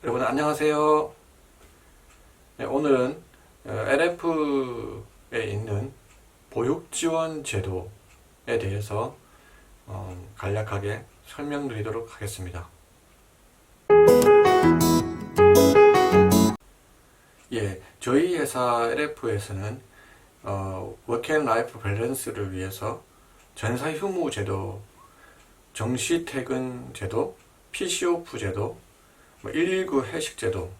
여러분 안녕하세요. 네, 오늘은 LF에 있는 보육지원 제도에 대해서 간략하게 설명드리도록 하겠습니다. 예, 저희 회사 LF에서는 워크앤라이프 밸런스를 위해서 전사 휴무 제도, 정시 퇴근 제도, PC오프 제도, 119 회식 제도,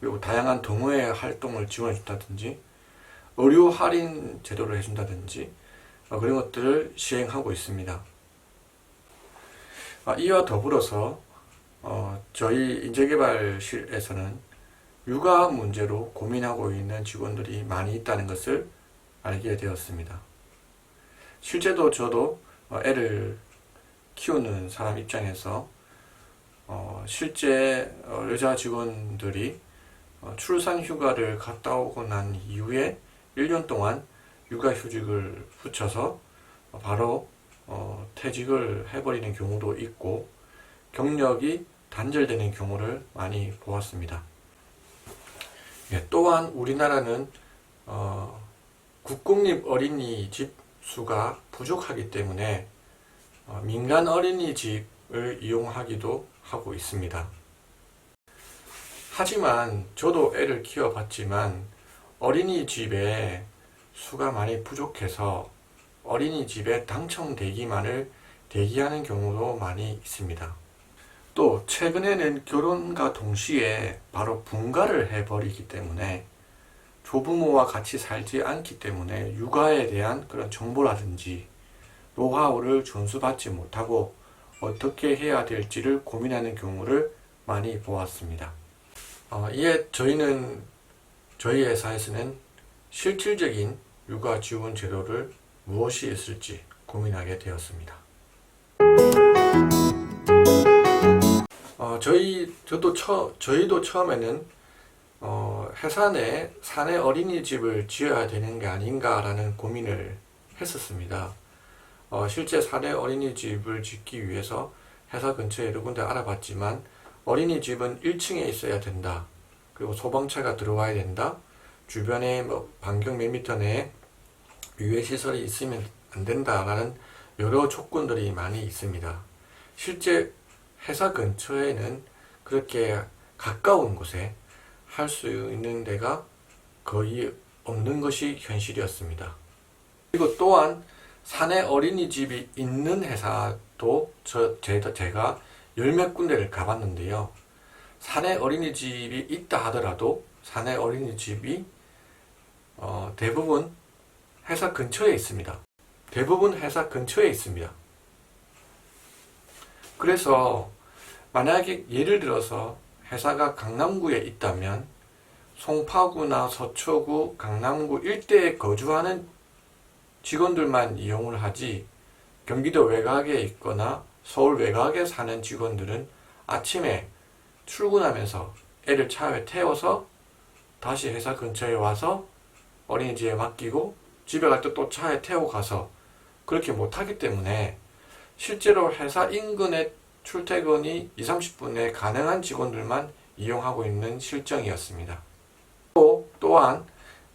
그리고 다양한 동호회 활동을 지원해 준다든지 의료 할인 제도를 해준다든지 그런 것들을 시행하고 있습니다. 이와 더불어서 저희 인재개발실에서는 육아 문제로 고민하고 있는 직원들이 많이 있다는 것을 알게 되었습니다. 실제로 저도 애를 키우는 사람 입장에서 실제 여자 직원들이 출산 휴가를 갔다 오고 난 이후에 1년 동안 육아휴직을 붙여서 바로 퇴직을 해버리는 경우도 있고 경력이 단절되는 경우를 많이 보았습니다. 또한 우리나라는 국공립 어린이집 수가 부족하기 때문에 민간 어린이집을 이용하기도 하고 있습니다. 하지만 저도 애를 키워봤지만 어린이집에 수가 많이 부족해서 어린이집에 당첨되기만을 대기하는 경우도 많이 있습니다. 또 최근에는 결혼과 동시에 바로 분가를 해버리기 때문에 조부모와 같이 살지 않기 때문에 육아에 대한 그런 정보라든지 노하우를 준수받지 못하고 어떻게 해야 될지를 고민하는 경우를 많이 보았습니다. 이에 저희 회사에서는 실질적인 육아 지원 제도를 무엇이 있을지 고민하게 되었습니다. 저희도 처음에는 회사 내 사내 어린이집을 지어야 되는 게 아닌가라는 고민을 했었습니다. 실제 사내 어린이집을 짓기 위해서 회사 근처에 여러 군데 알아봤지만 어린이집은 1층에 있어야 된다. 그리고 소방차가 들어와야 된다. 주변에 반경 몇 미터 내에 유해시설이 있으면 안 된다라는 여러 조건들이 많이 있습니다. 실제 회사 근처에는 그렇게 가까운 곳에 할 수 있는 데가 거의 없는 것이 현실이었습니다. 그리고 또한 사내 어린이집이 있는 회사도 제가 열몇 군데를 가봤는데요. 사내 어린이집이 있다 하더라도 사내 어린이집이 대부분 회사 근처에 있습니다. 대부분 회사 근처에 있습니다. 그래서 만약에 예를 들어서 회사가 강남구에 있다면 송파구나 서초구, 강남구 일대에 거주하는 직원들만 이용을 하지 경기도 외곽에 있거나 서울 외곽에 사는 직원들은 아침에 출근하면서 애를 차에 태워서 다시 회사 근처에 와서 어린이집에 맡기고 집에 갈 때 또 차에 태워 가서 그렇게 못하기 때문에 실제로 회사 인근에 출퇴근이 20-30분에 가능한 직원들만 이용하고 있는 실정이었습니다. 또한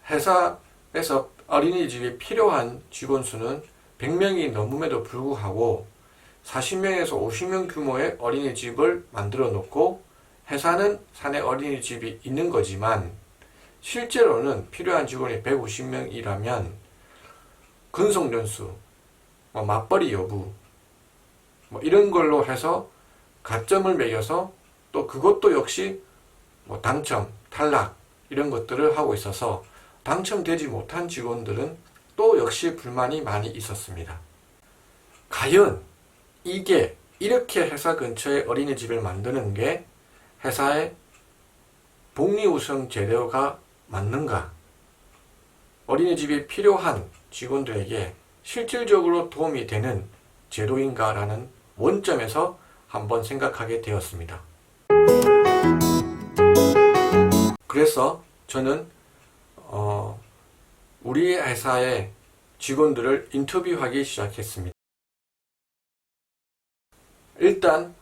회사에서 어린이집이 필요한 직원 수는 100명이 넘음에도 불구하고 40명에서 50명 규모의 어린이집을 만들어 놓고 회사는 사내 어린이집이 있는 거지만 실제로는 필요한 직원이 150명이라면 근속연수, 맞벌이 여부 이런 걸로 해서 가점을 매겨서 또 그것도 역시 당첨, 탈락 이런 것들을 하고 있어서 당첨되지 못한 직원들은 또 역시 불만이 많이 있었습니다. 과연 이게 이렇게 회사 근처에 어린이집을 만드는 게 회사의 복리후생 제도가 맞는가? 어린이집이 필요한 직원들에게 실질적으로 도움이 되는 제도인가라는 원점에서 한번 생각하게 되었습니다. 그래서 저는 우리 회사의 직원들을 인터뷰하기 시작했습니다. 일단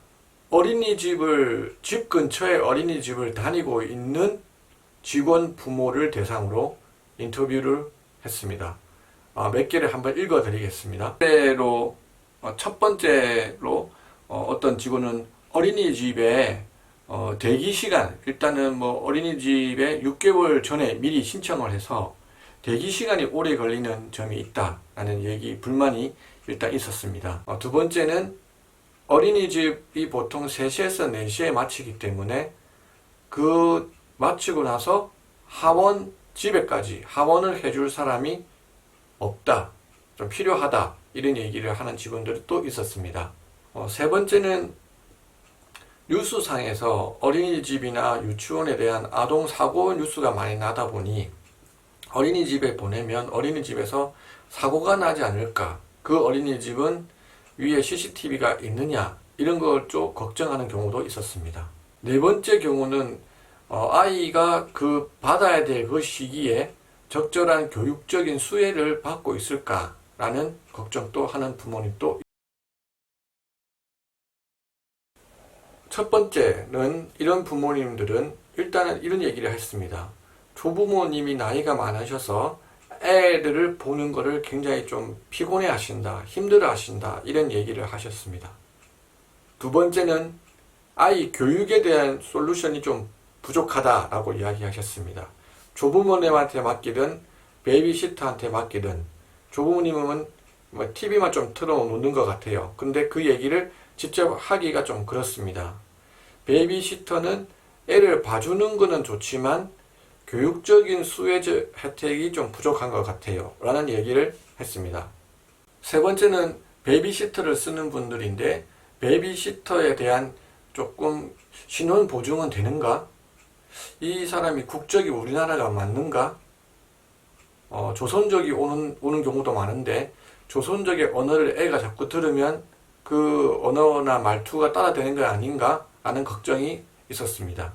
집 근처에 어린이집을 다니고 있는 직원 부모를 대상으로 인터뷰를 했습니다. 몇 개를 한번 읽어 드리겠습니다. 첫 번째로 어떤 직원은 어린이집에 대기 시간, 일단은 어린이집에 6개월 전에 미리 신청을 해서 대기 시간이 오래 걸리는 점이 있다라는 불만이 일단 있었습니다. 두 번째는 어린이집이 보통 3시에서 4시에 마치기 때문에 그 마치고 나서 집에까지 하원을 해줄 사람이 없다, 좀 필요하다, 이런 얘기를 하는 직원들이 또 있었습니다. 세 번째는 뉴스상에서 어린이집이나 유치원에 대한 아동사고 뉴스가 많이 나다 보니 어린이집에 보내면 어린이집에서 사고가 나지 않을까, 그 어린이집은 위에 CCTV가 있느냐, 이런 걸 좀 걱정하는 경우도 있었습니다. 네 번째 경우는 아이가 받아야 될 그 시기에 적절한 교육적인 수혜를 받고 있을까라는 걱정도 하는 부모님도. 첫 번째는 이런 부모님들은 일단은 이런 얘기를 했습니다. 조부모님이 나이가 많으셔서 애들을 보는 것을 굉장히 좀 피곤해 하신다, 힘들어 하신다, 이런 얘기를 하셨습니다. 두 번째는 아이 교육에 대한 솔루션이 좀 부족하다라고 이야기하셨습니다. 조부모님한테 맡기든 베이비시터한테 맡기든 조부모님은 TV만 좀 틀어놓는 것 같아요. 근데 그 얘기를 직접 하기가 좀 그렇습니다. 베이비시터는 애를 봐주는 거는 좋지만 교육적인 수혜 혜택이 좀 부족한 것 같아요 라는 얘기를 했습니다. 세 번째는 베이비시터를 쓰는 분들인데 베이비시터에 대한 조금 신원 보증은 되는가? 이 사람이 국적이 우리나라가 맞는가? 조선족이 오는 경우도 많은데 조선족의 언어를 애가 자꾸 들으면 그 언어나 말투가 따라되는 거 아닌가? 라는 걱정이 있었습니다.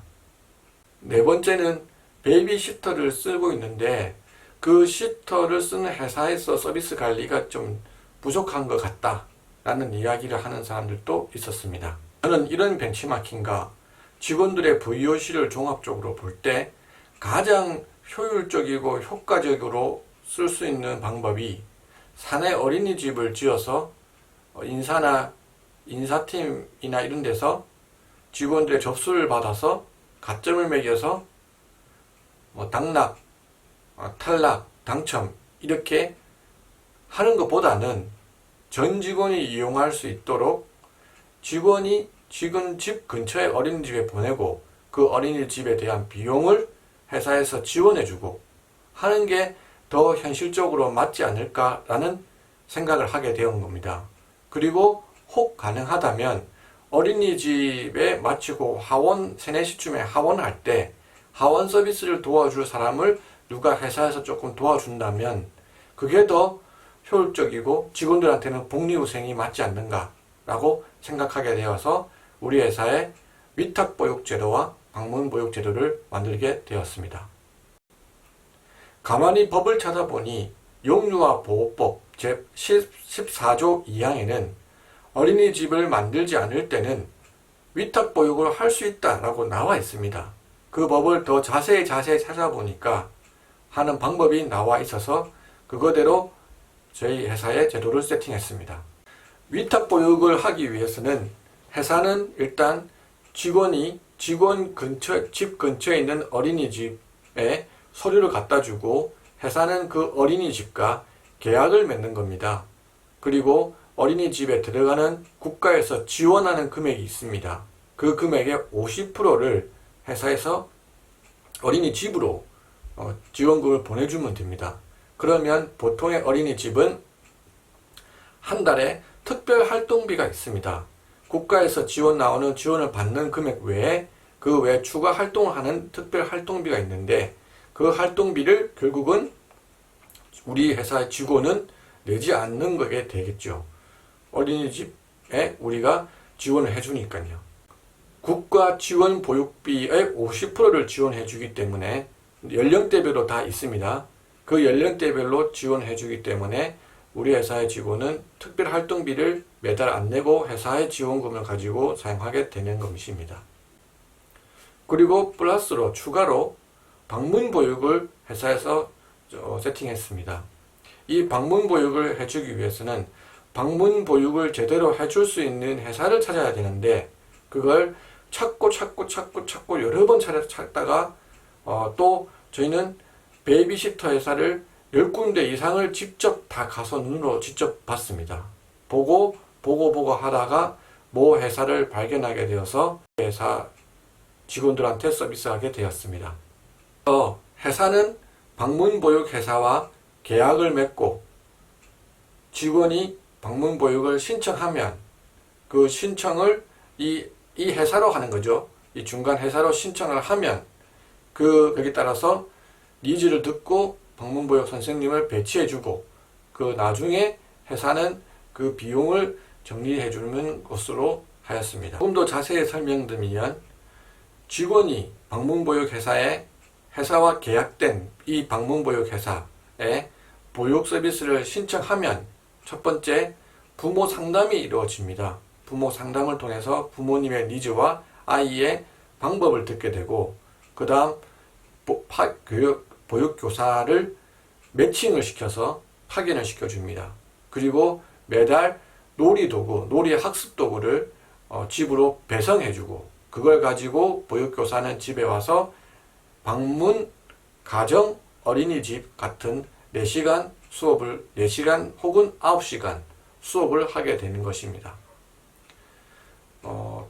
네 번째는 베이비시터를 쓰고 있는데 그 시터를 쓰는 회사에서 서비스 관리가 좀 부족한 것 같다 라는 이야기를 하는 사람들도 있었습니다. 저는 이런 벤치마킹과 직원들의 VOC를 종합적으로 볼 때 가장 효율적이고 효과적으로 쓸 수 있는 방법이 사내 어린이집을 지어서 인사팀이나 이런 데서 직원들의 접수를 받아서 가점을 매겨서 당락, 탈락, 당첨 이렇게 하는 것보다는 전 직원이 이용할 수 있도록 직원이 지금 집 근처에 어린이집에 보내고 그 어린이집에 대한 비용을 회사에서 지원해주고 하는 게 더 현실적으로 맞지 않을까라는 생각을 하게 되는 겁니다. 그리고 혹 가능하다면 어린이집에 마치고 3, 4시쯤에 하원할 때 하원 서비스를 도와줄 사람을 누가 회사에서 조금 도와준다면 그게 더 효율적이고 직원들한테는 복리후생이 맞지 않는가 라고 생각하게 되어서 우리 회사에 위탁보육제도와 방문보육제도를 만들게 되었습니다. 가만히 법을 찾아보니 용유아보호법 제14조 2항에는 어린이집을 만들지 않을 때는 위탁보육을 할 수 있다라고 나와 있습니다. 그 법을 더 자세히 찾아보니까 하는 방법이 나와 있어서 그거대로 저희 회사의 제도를 세팅했습니다. 위탁보육을 하기 위해서는 회사는 일단 집 근처에 있는 어린이집에 서류를 갖다 주고 회사는 그 어린이집과 계약을 맺는 겁니다. 그리고 어린이집에 들어가는 국가에서 지원하는 금액이 있습니다. 그 금액의 50%를 회사에서 어린이집으로 지원금을 보내주면 됩니다. 그러면 보통의 어린이집은 한 달에 특별 활동비가 있습니다. 국가에서 나오는 지원을 받는 금액 외에 그 외에 추가 활동을 하는 특별 활동비가 있는데 그 활동비를 결국은 우리 회사의 직원은 내지 않는 거게 되겠죠. 어린이집에 우리가 지원을 해주니까요. 국가 지원 보육비의 50%를 지원해 주기 때문에 연령대별로 다 있습니다. 그 연령대별로 지원해 주기 때문에 우리 회사의 직원은 특별 활동비를 매달 안 내고 회사의 지원금을 가지고 사용하게 되는 것입니다. 그리고 플러스로 추가로 방문 보육을 회사에서 세팅했습니다. 이 방문 보육을 해주기 위해서는 방문 보육을 제대로 해줄 수 있는 회사를 찾아야 되는데, 그걸 찾고 여러 번 찾다가 또 저희는 베이비시터 회사를 10군데 이상을 직접 다 가서 눈으로 직접 봤습니다. 보고 하다가 모 회사를 발견하게 되어서 회사 직원들한테 서비스하게 되었습니다. 회사는 방문보육 회사와 계약을 맺고 직원이 방문보육을 신청하면 그 신청을 이 회사로 하는 거죠. 이 중간 회사로 신청을 하면 거기에 따라서 니즈를 듣고 방문보육 선생님을 배치해주고 그 나중에 회사는 그 비용을 정리해주는 것으로 하였습니다. 조금 더 자세히 설명드리면, 직원이 방문보육 회사와 계약된 이 방문보육 회사에 보육 서비스를 신청하면 첫 번째 부모 상담이 이루어집니다. 부모 상담을 통해서 부모님의 니즈와 아이의 방법을 듣게 되고, 그 다음 보육교사를 매칭을 시켜서 파견을 시켜줍니다. 그리고 매달 놀이도구, 놀이 학습도구를 집으로 배송해주고, 그걸 가지고 보육교사는 집에 와서 방문, 가정, 어린이집 같은 4시간 수업을, 4시간 혹은 9시간 수업을 하게 되는 것입니다.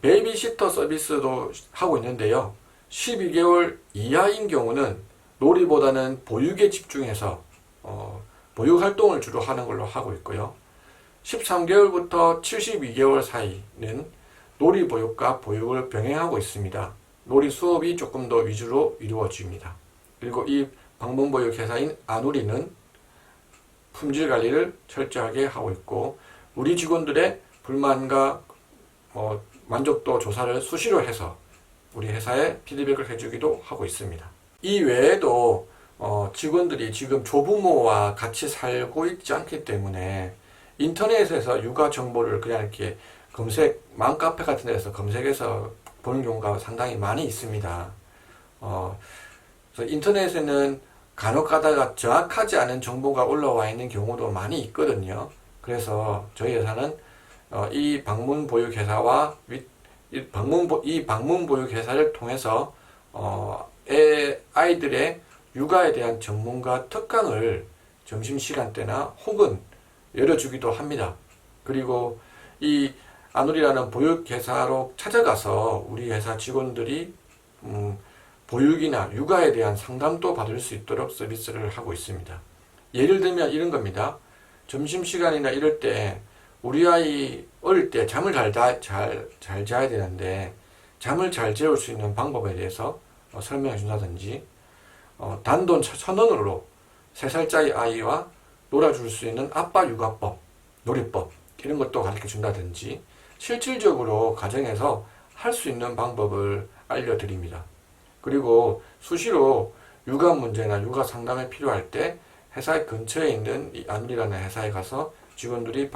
베이비시터 서비스도 하고 있는데요. 12개월 이하인 경우는 놀이보다는 보육에 집중해서 보육 활동을 주로 하는 걸로 하고 있고요. 13개월부터 72개월 사이는 놀이 보육과 보육을 병행하고 있습니다. 놀이 수업이 조금 더 위주로 이루어집니다. 그리고 이 방문보육 회사인 아누리는 품질 관리를 철저하게 하고 있고, 우리 직원들의 불만과 만족도 조사를 수시로 해서 우리 회사에 피드백을 해주기도 하고 있습니다. 이 외에도 직원들이 지금 조부모와 같이 살고 있지 않기 때문에 인터넷에서 육아 정보를 그냥 이렇게 맘카페 같은 데서 검색해서 보는 경우가 상당히 많이 있습니다. 그래서 인터넷에는 간혹 가다가 정확하지 않은 정보가 올라와 있는 경우도 많이 있거든요. 그래서 저희 회사는 이 방문보육 회사와 이 방문보육 회사를 통해서 아이들의 육아에 대한 전문가 특강을 점심시간 때나 혹은 열어주기도 합니다. 그리고 이 아누리라는 보육회사로 찾아가서 우리 회사 직원들이 보육이나 육아에 대한 상담도 받을 수 있도록 서비스를 하고 있습니다. 예를 들면 이런 겁니다. 점심시간이나 이럴 때 우리 아이 어릴 때 잠을 잘 자야 되는데, 잠을 잘 재울 수 있는 방법에 대해서 설명해 준다든지, 단돈 1,000원으로 3살짜리 아이와 놀아줄 수 있는 아빠 육아법, 놀이법 이런 것도 가르쳐 준다든지, 실질적으로 가정에서 할 수 있는 방법을 알려드립니다. 그리고 수시로 육아 문제나 육아 상담이 필요할 때 회사 근처에 있는 이 아누리라는 회사에 가서 직원들이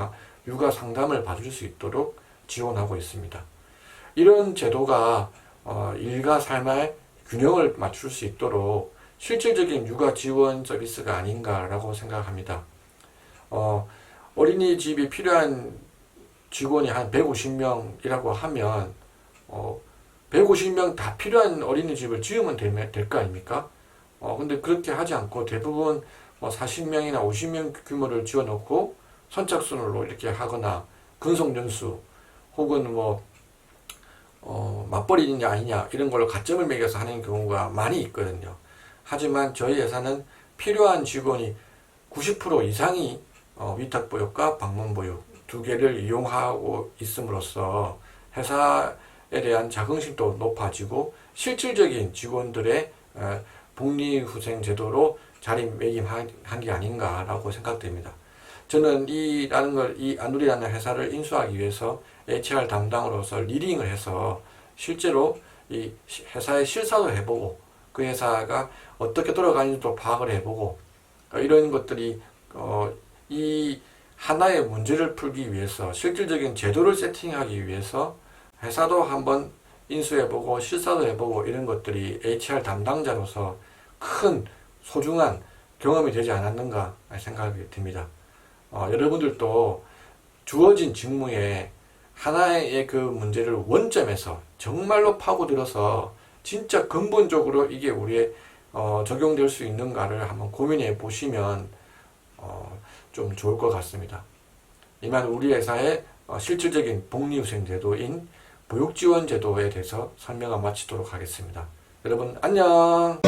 육아 상담을 받을 수 있도록 지원하고 있습니다. 이런 제도가 일과 삶의 균형을 맞출 수 있도록 실질적인 육아 지원 서비스가 아닌가라고 생각합니다. 어린이집이 필요한 직원이 한 150명이라고 하면 150명 다 필요한 어린이집을 지으면 될 거 아닙니까? 근데 그렇게 하지 않고 대부분 40명이나 50명 규모를 지어놓고 선착순으로 이렇게 하거나 근속연수 혹은 맞벌이냐 아니냐 이런 걸로 가점을 매겨서 하는 경우가 많이 있거든요. 하지만 저희 회사는 필요한 직원이 90% 이상이 위탁보육과 방문보육 두 개를 이용하고 있음으로써 회사에 대한 자긍심도 높아지고 실질적인 직원들의 복리후생 제도로 자리매김한 게 아닌가라고 생각됩니다. 저는 이 아누리라는 회사를 인수하기 위해서 HR 담당으로서 리딩을 해서 실제로 이 회사의 실사도 해보고 그 회사가 어떻게 돌아가는지도 파악을 해보고 이런 것들이 이 하나의 문제를 풀기 위해서 실질적인 제도를 세팅하기 위해서 회사도 한번 인수해보고 실사도 해보고 이런 것들이 HR 담당자로서 큰 소중한 경험이 되지 않았는가 생각이 듭니다. 여러분들도 주어진 직무에 하나의 그 문제를 원점에서 정말로 파고들어서 진짜 근본적으로 이게 우리의 적용될 수 있는가를 한번 고민해 보시면 좀 좋을 것 같습니다. 이만 우리 회사의 실질적인 복리후생 제도인 보육지원 제도에 대해서 설명을 마치도록 하겠습니다. 여러분 안녕.